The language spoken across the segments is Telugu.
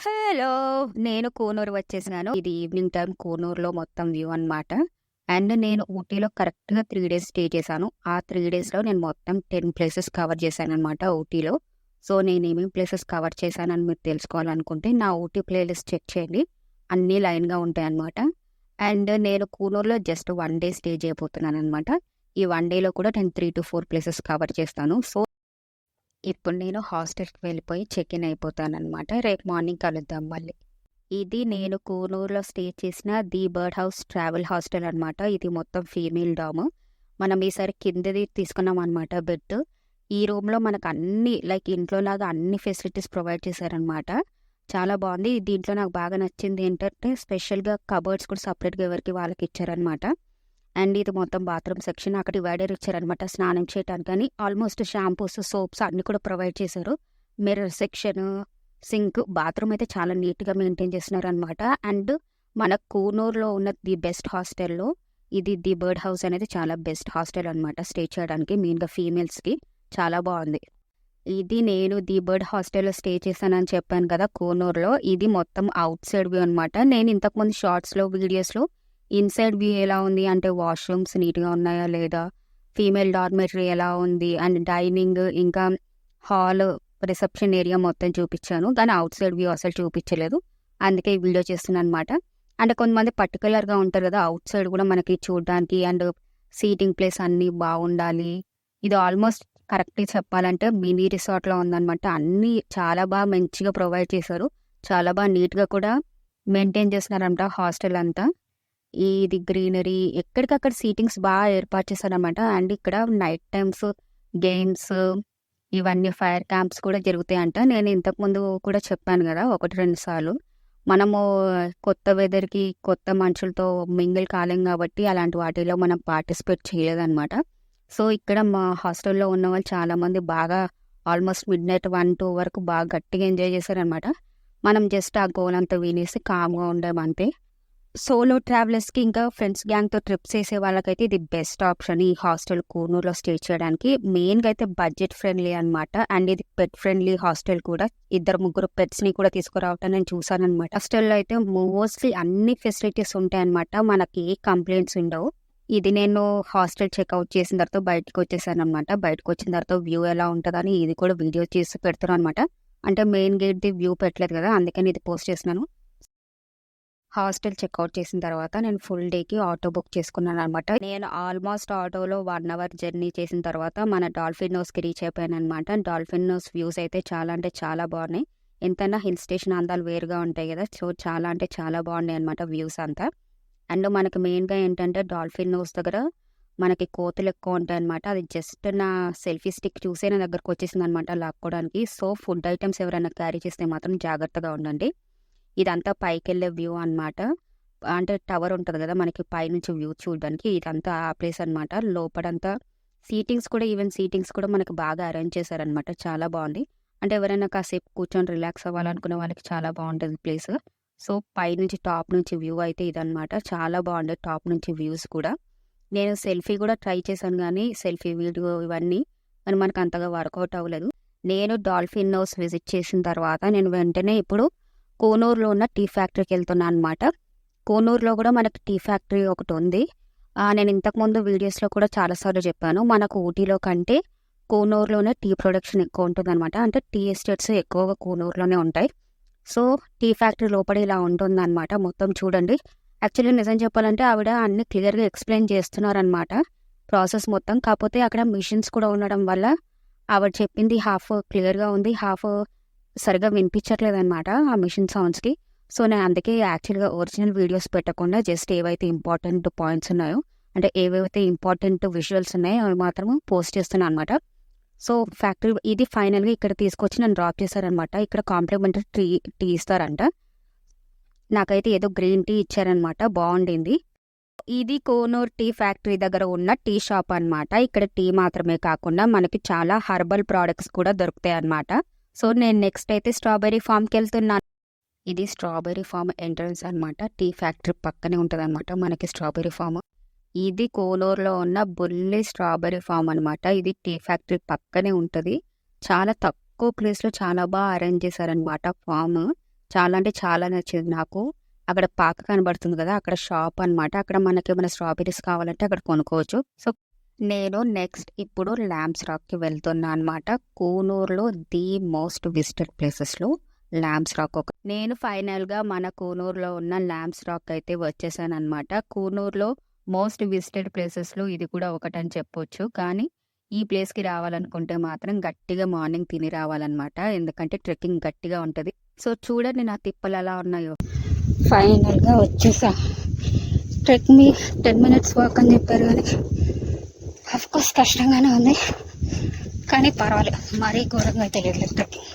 హలో! నేను కూనూరు వచ్చేసినాను. ఇది ఈవినింగ్ టైమ్ కూనూరులో మొత్తం వ్యూ అనమాట. అండ్ నేను ఊటీలో కరెక్ట్‌గా 3 డేస్ స్టే చేశాను. ఆ 3 డేస్‌లో నేను మొత్తం 10 ప్లేసెస్ కవర్ చేశాననమాట ఊటీలో. సో, నేనేమేం ప్లేసెస్ కవర్ చేశానని మీరు తెలుసుకోవాలనుకుంటే నా ఊటీ ప్లేలిస్ట్ చెక్ చేయండి. అన్నీ లైన్‌గా ఉంటాయన్నమాట. అండ్ నేను కూనూరులో జస్ట్ 1 డే స్టే చేయబోతున్నాననమాట. ఈ 1 డేలో కూడా నేను 3-4 ప్లేసెస్ కవర్ చేస్తాను. సో, ఇప్పుడు నేను హాస్టల్‌కి వెళ్ళిపోయి చెక్ ఇన్ అయిపోతాననమాట. రేపు మార్నింగ్ కలుద్దాం మళ్ళీ. ఇది నేను కూనూరులో స్టే చేసిన the bird house travel hostel అనమాట. ఇది మొత్తం ఫీమేల్ డామ్. మనం ఈసారి కిందది తీసుకున్నాం అనమాట బెడ్. ఈ రూమ్‌లో మనకు అన్ని లైక్ ఇంట్లోలాగా అన్ని ఫెసిలిటీస్ ప్రొవైడ్ చేశారనమాట. చాలా బాగుంది. దీంట్లో నాకు బాగా నచ్చింది ఏంటంటే స్పెషల్‌గా కబోర్డ్స్ కూడా సెపరేట్‌గా ఎవరికి వాళ్ళకి ఇచ్చారనమాట. అండ్ ఇది మొత్తం బాత్రూమ్ సెక్షన్. అక్కడ డివైడర్ ఇచ్చారనమాట స్నానం చేయడానికి అని. ఆల్మోస్ట్ షాంపూస్, సోప్స్ అన్నీ కూడా ప్రొవైడ్ చేశారు. మిర్రర్ సెక్షన్, సింక్, బాత్రూమ్ అయితే చాలా నీట్‌గా మెయింటైన్ చేస్తున్నారనమాట. అండ్ మన కూనూరులో ఉన్న ది బెస్ట్ హాస్టల్‌లో ఇది ది బర్డ్ హౌస్ అనేది చాలా బెస్ట్ హాస్టల్ అనమాట స్టే చేయడానికి. మెయిన్‌గా ఫీమేల్స్‌కి చాలా బాగుంది. ఇది నేను ది బర్డ్ హాస్టల్‌లో స్టే చేశానని చెప్పాను కదా కూనూరులో. ఇది మొత్తం ఔట్ సైడ్ వ్యూ అనమాట. నేను ఇంతకుముందు షార్ట్స్‌లో, వీడియోస్‌లో ఇన్సైడ్ వ్యూ ఎలా ఉంది అంటే వాష్రూమ్స్ నీట్‌గా ఉన్నాయా లేదా, ఫీమేల్ డార్మెటరీ ఎలా ఉంది అండ్ డైనింగ్, ఇంకా హాల్, రిసెప్షన్ ఏరియా మొత్తం చూపించాను. కానీ అవుట్ సైడ్ వ్యూ అసలు చూపించలేదు. అందుకే ఈ వీడియో చేస్తున్నాను అనమాట. అంటే కొంతమంది పర్టికులర్‌గా ఉంటారు కదా అవుట్ సైడ్ కూడా మనకి చూడడానికి అండ్ సీటింగ్ ప్లేస్ అన్నీ బాగుండాలి. ఇది ఆల్మోస్ట్ కరెక్ట్‌గా చెప్పాలంటే మినీ రిసార్ట్‌లో ఉందనమాట. అన్నీ చాలా బాగా మంచిగా ప్రొవైడ్ చేశారు. చాలా బాగా నీట్‌గా కూడా మెయింటైన్ చేస్తున్నారంట హాస్టల్ అంతా. ఇది గ్రీనరీ, ఎక్కడికక్కడ సీటింగ్స్ బాగా ఏర్పాటు చేశారనమాట. అండ్ ఇక్కడ నైట్ టైమ్స్ గేమ్స్, ఇవన్నీ ఫైర్ క్యాంప్స్ కూడా జరుగుతాయంట. నేను ఇంతకుముందు కూడా చెప్పాను కదా 1-2 సార్లు. మనము కొత్త వెదర్‌కి, కొత్త మనుషులతో మింగిల్ కాలేం కాబట్టి అలాంటి వాటిలో మనం పార్టిసిపేట్ చేయలేదనమాట. సో, ఇక్కడ మా హాస్టల్‌లో ఉన్నవాళ్ళు చాలామంది బాగా ఆల్మోస్ట్ మిడ్‌నైట్ 1-2 వరకు బాగా గట్టిగా ఎంజాయ్ చేశారనమాట. మనం జస్ట్ ఆ గోల్ అంతా వినేసి కామ్‌గా ఉండాం అంతే. సోలో ట్రావెలర్స్‌కి ఇంకా ఫ్రెండ్స్ గ్యాంగ్‌తో ట్రిప్స్ చేసే వాళ్ళకైతే ఇది బెస్ట్ ఆప్షన్ ఈ హాస్టల్ కూనూరులో స్టే చేయడానికి. మెయిన్‌గా అయితే బడ్జెట్ ఫ్రెండ్లీ అనమాట. అండ్ ఇది పెట్ ఫ్రెండ్లీ హాస్టల్ కూడా. 2-3 పెట్స్‌ని కూడా తీసుకురావటం నేను చూసాననమాట. హాస్టల్‌లో అయితే మోస్ట్‌లీ అన్ని ఫెసిలిటీస్ ఉంటాయన్నమాట. మనకి ఏ కంప్లైంట్స్ ఉండవు. ఇది నేను హాస్టల్ చెక్‌ఔట్ చేసిన తర్వాత బయటకి వచ్చేసాననమాట. బయటకు వచ్చిన తర్వాత వ్యూ ఎలా ఉంటదని ఇది కూడా వీడియో చేసి పెడుతున్నాను అనమాట. అంటే మెయిన్ గేట్‌ది వ్యూ పెట్టలేదు కదా, అందుకని ఇది పోస్ట్ చేస్తున్నాను. హాస్టల్ చెక్‌ఔట్ చేసిన తర్వాత నేను ఫుల్ డేకి ఆటో బుక్ చేసుకున్నాననమాట. నేను ఆల్మోస్ట్ ఆటోలో 1 అవర్ జర్నీ చేసిన తర్వాత మన డాల్ఫిన్ నోస్‌కి రీచ్ అయిపోయాననమాట. డాల్ఫిన్ నోస్ వ్యూస్ అయితే చాలా అంటే చాలా బాగున్నాయి. ఎంతైనా హిల్ స్టేషన్ అందాలు వేరుగా ఉంటాయి కదా, సో చాలా అంటే చాలా బాగున్నాయి అనమాట వ్యూస్ అంతా. అండ్ మనకి మెయిన్‌గా ఏంటంటే డాల్ఫిన్ నోస్ దగ్గర మనకి కోతులు ఎక్కువ ఉంటాయన్నమాట. అది జస్ట్ నా సెల్ఫీ స్టిక్ చూసే నా దగ్గరకు వచ్చేసిందనమాట లాక్కోవడానికి. సో, ఫుడ్ ఐటమ్స్ ఎవరైనా క్యారీ చేస్తే మాత్రం జాగ్రత్తగా ఉండండి. ఇదంతా పైకెళ్ళే వ్యూ అనమాట. అంటే టవర్ ఉంటది కదా మనకి పైనుంచి వ్యూ చూడడానికి. ఇదంతా ఆ ప్లేస్ అనమాట. లోపడంతా సీటింగ్స్ కూడా, ఈవెన్ సీటింగ్స్ కూడా మనకు బాగా అరేంజ్ చేశారనమాట. చాలా బాగుంది. అంటే ఎవరైనా కాసేపు కూర్చొని రిలాక్స్ అవ్వాలనుకునే వాళ్ళకి చాలా బాగుంటుంది ప్లేస్. సో, పైనుంచి టాప్ నుంచి వ్యూ అయితే ఇదనమాట. చాలా బాగుండే టాప్ నుంచి వ్యూస్ కూడా. నేను సెల్ఫీ కూడా ట్రై చేశాను కానీ సెల్ఫీ వీడియో ఇవన్నీ కానీ మనకు అంతగా వర్కౌట్ అవ్వలేదు. నేను డాల్ఫిన్ నోస్ విజిట్ చేసిన తర్వాత నేను వెంటనే ఇప్పుడు కూనూరులో ఉన్న టీ ఫ్యాక్టరీకి వెళ్తున్నా అనమాట. కూనూరులో కూడా మనకి టీ ఫ్యాక్టరీ ఒకటి ఉంది. నేను ఇంతకుముందు వీడియోస్లో కూడా చాలాసార్లు చెప్పాను. మనకు ఊటీలో కంటే కూనూరులోనే టీ ప్రొడక్షన్ ఎక్కువ ఉంటుందన్నమాట. అంటే టీ ఎస్టేట్స్ ఎక్కువగా కూనూరులోనే ఉంటాయి. సో, టీ ఫ్యాక్టరీ లోపల ఇలా ఉంటుందన్నమాట. మొత్తం చూడండి. యాక్చువల్లీ నిజం చెప్పాలంటే ఆవిడ అన్ని క్లియర్గా ఎక్స్ప్లెయిన్ చేస్తున్నారనమాట ప్రాసెస్ మొత్తం. కాకపోతే అక్కడ మిషన్స్ కూడా ఉండడం వల్ల ఆవిడ చెప్పింది హాఫ్ క్లియర్గా ఉంది, హాఫ్ సరిగా వినిపించట్లేదనమాట ఆ మిషన్ సౌండ్స్‌కి. సో, నేను అందుకే యాక్చువల్‌గా ఒరిజినల్ వీడియోస్ పెట్టకుండా జస్ట్ ఏవైతే ఇంపార్టెంట్ పాయింట్స్ ఉన్నాయో, అంటే ఏవైతే ఇంపార్టెంట్ విజువల్స్ ఉన్నాయో అవి మాత్రం పోస్ట్ చేస్తున్నాను అనమాట. సో, ఫ్యాక్టరీ ఇది ఫైనల్‌గా ఇక్కడ తీసుకొచ్చి నన్ను డ్రాప్ చేశారనమాట. ఇక్కడ కాంప్లిమెంటరీ టీ ఇస్తారంట. నాకైతే ఏదో గ్రీన్ టీ ఇచ్చారనమాట. బాగుండింది. ఇది కోనూర్ టీ ఫ్యాక్టరీ దగ్గర ఉన్న టీ షాప్ అనమాట. ఇక్కడ టీ మాత్రమే కాకుండా మనకి చాలా హర్బల్ ప్రోడక్ట్స్ కూడా దొరుకుతాయి అనమాట. సో, నేను నెక్స్ట్ అయితే స్ట్రాబెర్రీ ఫామ్‌కి వెళ్తున్నాను. ఇది స్ట్రాబెర్రీ ఫామ్ ఎంట్రన్స్ అనమాట. టీ ఫ్యాక్టరీ పక్కనే ఉంటదనమాట మనకి స్ట్రాబెర్రీ ఫామ్. ఇది కోనూరులో ఉన్న బుల్లి స్ట్రాబెర్రీ ఫామ్ అనమాట. ఇది టీ ఫ్యాక్టరీ పక్కనే ఉంటది. చాలా తక్కువ ప్లేస్‌లో చాలా బాగా అరేంజ్ చేశారనమాట ఫామ్. చాలా అంటే చాలా నచ్చింది నాకు. అక్కడ పాక కనబడుతుంది కదా! అక్కడ షాప్ అనమాట. అక్కడ మనకేమైనా స్ట్రాబెర్రీస్ కావాలంటే అక్కడ కొనుక్కోవచ్చు. సో, నేను నెక్స్ట్ ఇప్పుడు ల్యాంబ్స్ రాక్‌కి వెళ్తున్నా అనమాట. కూనూరులో ది మోస్ట్ విజిటెడ్ ప్లేసెస్‌లో ల్యాంబ్స్ రాక్ నేను ఫైనల్‌గా మన కూనూరులో ఉన్న ల్యాంబ్స్ రాక్ అయితే వచ్చేసాననమాట. కూనూరులో మోస్ట్ విజిటెడ్ ప్లేసెస్‌లో ఇది కూడా ఒకటని చెప్పొచ్చు. కానీ ఈ ప్లేస్‌కి రావాలనుకుంటే మాత్రం గట్టిగా మార్నింగ్ తిని రావాలనమాట. ఎందుకంటే ట్రెక్కింగ్ గట్టిగా ఉంటది. సో, చూడండి నా తిప్పలు ఎలా ఉన్నాయో. ఫైనల్‌గా వచ్చేసా. ట్రెక్ మీ 10 మినిట్స్ వాక్ అని చెప్పారు కానీ అఫ్‌కోర్స్ కష్టంగానే ఉంది. కానీ పర్వాలేదు. మరీ ఘోరంగా అయితే లేదు ట్రెక్కింగ్.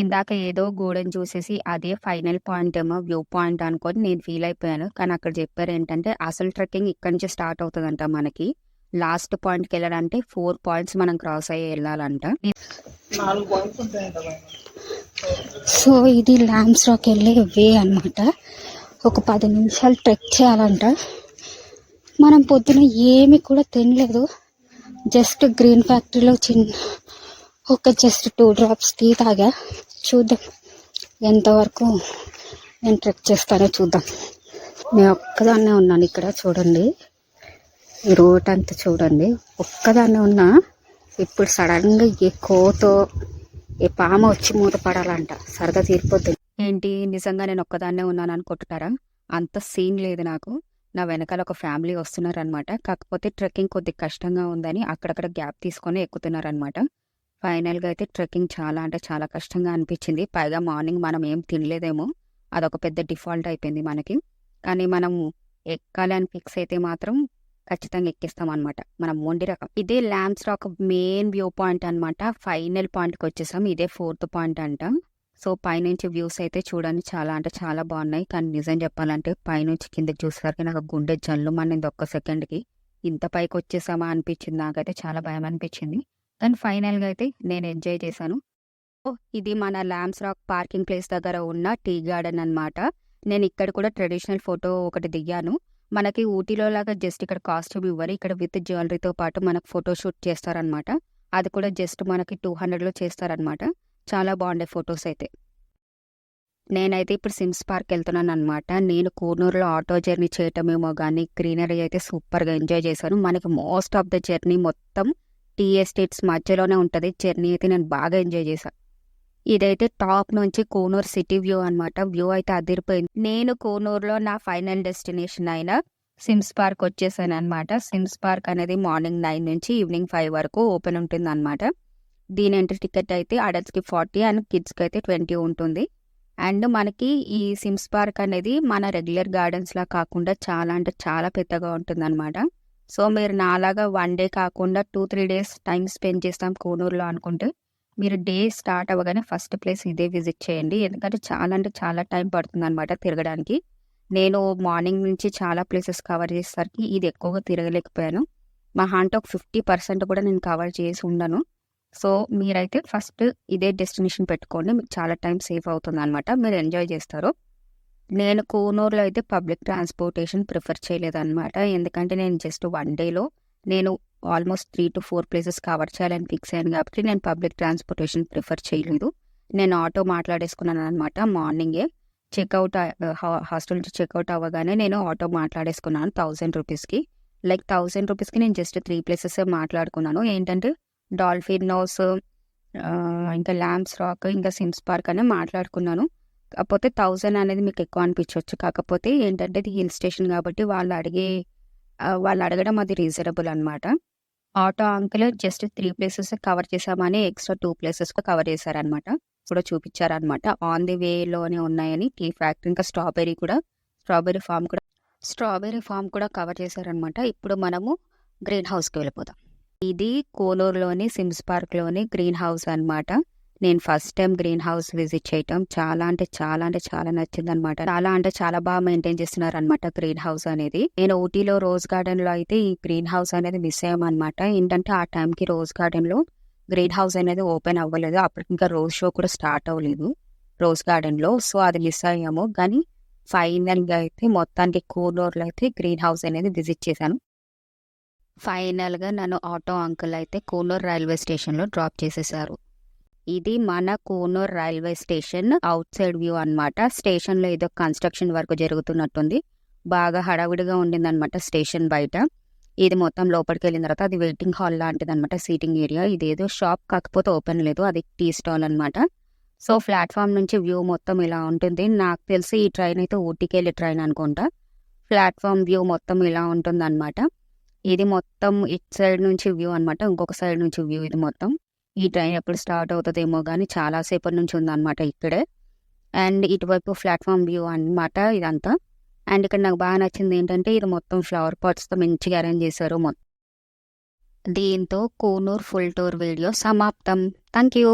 ఇందాక ఏదో గోడని చూసేసి అదే ఫైనల్ పాయింట్ ఏమో వ్యూ పాయింట్ అనుకొని నేను ఫీల్ అయిపోయాను. కానీ అక్కడ చెప్పారు ఏంటంటే అసలు ట్రెక్కింగ్ ఇక్కడి నుంచి స్టార్ట్ అవుతుందంట మనకి. లాస్ట్ పాయింట్‌కి వెళ్ళాలంటే 4 పాయింట్స్ మనం క్రాస్ అయ్యి వెళ్ళాలంట. సో ఇది ల్యాంబ్స్ రాక్ వెళ్ళే వే అనమాట. ఒక 10 నిమిషాలు ట్రెక్ చేయాలంట. మనం పొద్దున ఏమి కూడా తినలేదు. జస్ట్ గ్రీన్ ఫ్యాక్టరీలో జస్ట్ 2 డ్రాప్స్ టీ తాగా. చూద్దాం ఎంతవరకు నేను ట్రెక్ చేస్తానో చూద్దాం. నేను ఒక్కదాన్నే ఉన్నాను ఇక్కడ. చూడండి ఈ రోడ్ అంతా చూడండి. ఒక్కదాన్నే ఉన్నా. ఇప్పుడు సడన్గా ఏ కోతో ఏ పాము వచ్చి మూత పడాలంట. సరదా తీరిపోద్ది. ఏంటి నిజంగా నేను ఒక్కదాన్నే ఉన్నాను అనుకుంటున్నారా? అంత సీన్ లేదు నాకు. నా వెనకాల ఒక ఫ్యామిలీ వస్తున్నారనమాట. కాకపోతే ట్రెక్కింగ్ కొద్దిగా కష్టంగా ఉందని అక్కడక్కడ గ్యాప్ తీసుకొని ఎక్కుతున్నారనమాట. ఫైనల్గా అయితే ట్రెక్కింగ్ చాలా అంటే చాలా కష్టంగా అనిపించింది. పైగా మార్నింగ్ మనం ఏం తినలేదేమో, అదొక పెద్ద డిఫాల్ట్ అయిపోయింది మనకి. కానీ మనం ఎక్కాలి అని ఫిక్స్ అయితే మాత్రం ఖచ్చితంగా ఎక్కిస్తాం అనమాట. మనం మొండి రకం. ఇదే lambs rock main view point అనమాట. ఫైనల్ పాయింట్కి వచ్చేసాం. ఇదే 4th పాయింట్ అంట. సో పైనుంచి వ్యూస్ అయితే చూడండి చాలా అంటే చాలా బాగున్నాయి. కానీ నిజం చెప్పాలంటే పైనుంచి కిందకి చూసేసరికి నాకు గుండె జల్లు మనింది ఒక్క సెకండ్కి. ఇంత పైకి వచ్చేసామా అనిపించింది. నాకైతే చాలా భయం అనిపించింది. కానీ ఫైనల్గా అయితే నేను ఎంజాయ్ చేశాను. ఇది మన ల్యాంబ్స్ రాక్ పార్కింగ్ ప్లేస్ దగ్గర ఉన్న టీ గార్డెన్ అనమాట. నేను ఇక్కడ కూడా ట్రెడిషనల్ ఫోటో ఒకటి దిగాను. మనకి ఊటీలో లాగా జస్ట్ ఇక్కడ కాస్ట్యూమ్ ఇవ్వరు. ఇక్కడ విత్ జ్యువెలరీతో పాటు మనకు ఫోటో షూట్ చేస్తారనమాట. అది కూడా జస్ట్ మనకి 200లో చేస్తారనమాట. చాలా బాగుండే ఫొటోస్ అయితే. నేనైతే ఇప్పుడు సిమ్స్ పార్క్ వెళ్తున్నాను అనమాట. నేను కూనూరులో ఆటో జర్నీ చేయటమేమో కానీ గ్రీనరీ అయితే సూపర్గా ఎంజాయ్ చేశాను. మనకి మోస్ట్ ఆఫ్ ద జర్నీ మొత్తం టీ ఎస్టేట్స్ మధ్యలోనే ఉంటుంది. జర్నీ అయితే నేను బాగా ఎంజాయ్ చేశాను. ఇదైతే టాప్ నుంచి కూనూరు సిటీ వ్యూ అనమాట. వ్యూ అయితే అదిరిపోయింది. నేను కూనూరులో నా ఫైనల్ డెస్టినేషన్ అయిన సిమ్స్ పార్క్ వచ్చేసాను అనమాట. సిమ్స్ పార్క్ అనేది మార్నింగ్ 9 నుంచి ఈవినింగ్ 5 వరకు ఓపెన్ ఉంటుంది అనమాట. దీని ఎంట్రీ టికెట్ అయితే అడల్ట్స్కి 40 అండ్ కిడ్స్కి అయితే 20 ఉంటుంది. అండ్ మనకి ఈ సిమ్స్ పార్క్ అనేది మన రెగ్యులర్ గార్డెన్స్లా కాకుండా చాలా అంటే చాలా పెద్దగా ఉంటుంది అనమాట. సో మీరు నాలాగా 1 డే కాకుండా 2-3 డేస్ టైం స్పెండ్ చేస్తాం కూనూరులో అనుకుంటే మీరు డే స్టార్ట్ అవ్వగానే ఫస్ట్ ప్లేస్ ఇదే విజిట్ చేయండి. ఎందుకంటే చాలా అంటే చాలా టైం పడుతుంది అనమాట తిరగడానికి. నేను మార్నింగ్ నుంచి చాలా ప్లేసెస్ కవర్ చేసేసరికి ఇది ఎక్కువగా తిరగలేకపోయాను. మహా అంటే ఒక 50% కూడా నేను కవర్ చేసి ఉండను. సో మీరైతే ఫస్ట్ ఇదే డెస్టినేషన్ పెట్టుకోండి. మీకు చాలా టైం సేవ్ అవుతుంది అనమాట. మీరు ఎంజాయ్ చేస్తారు. నేను కూనూరులో అయితే పబ్లిక్ ట్రాన్స్పోర్టేషన్ ప్రిఫర్ చేయలేదన్నమాట. ఎందుకంటే నేను జస్ట్ 1 డేలో నేను ఆల్మోస్ట్ 3-4 ప్లేసెస్ కవర్ చేయాలని ఫిక్స్ అయ్యాను కాబట్టి నేను పబ్లిక్ ట్రాన్స్పోర్టేషన్ ప్రిఫర్ చేయలేదు. నేను ఆటో మాట్లాడేసుకున్నాను అనమాట. మార్నింగే చెక్అవుట్ హాస్టల్ నుంచి చెక్అవుట్ అవ్వగానే నేను ఆటో మాట్లాడేసుకున్నాను 1000 రూపీస్కి. లైక్ 1000 రూపీస్కి నేను జస్ట్ 3 ప్లేసెస్ మాట్లాడుకున్నాను. ఏంటంటే డాల్ఫిన్ నోస్, ఇంకా ల్యాంబ్స్ రాక్, ఇంకా సిమ్స్ పార్క్ అని మాట్లాడుకున్నాను. కాకపోతే 1000 అనేది మీకు ఎక్కువ అనిపించవచ్చు. కాకపోతే ఏంటంటే ఇది హిల్ స్టేషన్ కాబట్టి వాళ్ళు అడగడం అది రీజనబుల్ అనమాట. Auto uncle just 3 places cover చేసామని ఎక్స్ట్రా 2 ప్లేసెస్ కవర్ చేశారనమాట. కూడా చూపించారనమాట. ఆన్ ది వేలోనే ఉన్నాయని టీ ఫ్యాక్టరీ, ఇంకా స్ట్రాబెర్రీ ఫామ్ కూడా కవర్ చేశారనమాట. ఇప్పుడు మనము గ్రీన్ హౌస్కి వెళ్ళిపోదాం. ఇది కోనూరులోని సిమ్స్ పార్క్లోని గ్రీన్ హౌస్ అనమాట. నేను first time green house visit చేయటం చాలా అంటే చాలా నచ్చింది అనమాట. చాలా అంటే చాలా బాగా మెయింటైన్ చేస్తున్నారు అనమాట గ్రీన్ హౌస్ అనేది. నేను ఊటీలో రోజ్ గార్డెన్ లో అయితే ఈ గ్రీన్ హౌస్ అనేది మిస్ అయ్యామన్నమాట. ఏంటంటే ఆ టైంకి రోజ్ గార్డెన్ లో గ్రీన్ హౌస్ అనేది ఓపెన్ అవ్వలేదు. అప్పటికి ఇంకా రోజ్ షో కూడా స్టార్ట్ అవ్వలేదు రోజ్ గార్డెన్ లో. సో అది మిస్ అయ్యాము. కానీ ఫైనల్ గా అయితే మొత్తానికి కూనూరులో అయితే గ్రీన్ హౌస్ అనేది విజిట్ చేశాను. ఫైనల్ గా నన్ను ఆటో అంకుల్ అయితే కూనూరు రైల్వే స్టేషన్ లో డ్రాప్ చేసేసారు. ఇది మన Coonoor railway station out side view అన్నమాట. స్టేషన్‌లో ఏదో కన్‌స్ట్రక్షన్ వర్క్ జరుగుతున్నట్టుంది. బాగా హడావిడిగా ఉండిందనమాట స్టేషన్ బయట. ఇది మొత్తం లోపలికెళ్ళిన తర్వాత అది వెయిటింగ్ హాల్ లాంటిదనమాట, సీటింగ్ ఏరియా. ఇదేదో షాప్ కాకపోతే ఓపెన్ లేదు. అది టీ స్టాల్ అనమాట. సో, ప్లాట్‌ఫామ్ నుంచి వ్యూ మొత్తం ఇలా ఉంటుంది. నాకు తెలిసి ఈ ట్రైన్ అయితే ఊటీకెళ్ళే ట్రైన్ అనుకుంటా. ప్లాట్‌ఫామ్ వ్యూ మొత్తం ఇలా ఉంటుందనమాట. ఇది మొత్తం ఇటు సైడ్ నుంచి వ్యూ అనమాట. ఇంకొక సైడ్ నుంచి వ్యూ ఇది మొత్తం. ఈ ట్రైన్ ఎప్పుడు స్టార్ట్ అవుతదేమో గానీ చాలా సేపటి నుంచి ఉందనమాట ఇక్కడే. అండ్ ఇటువైపు ప్లాట్‌ఫామ్ వ్యూ అనమాట ఇదంతా. అండ్ ఇక్కడ నాకు బాగా నచ్చింది ఏంటంటే ఇది మొత్తం ఫ్లవర్ పాట్స్‌తో మంచిగా అరేంజ్ చేశారు. దీంతో కూనూర్ ఫుల్ టూర్ వీడియో సమాప్తం. Thank you.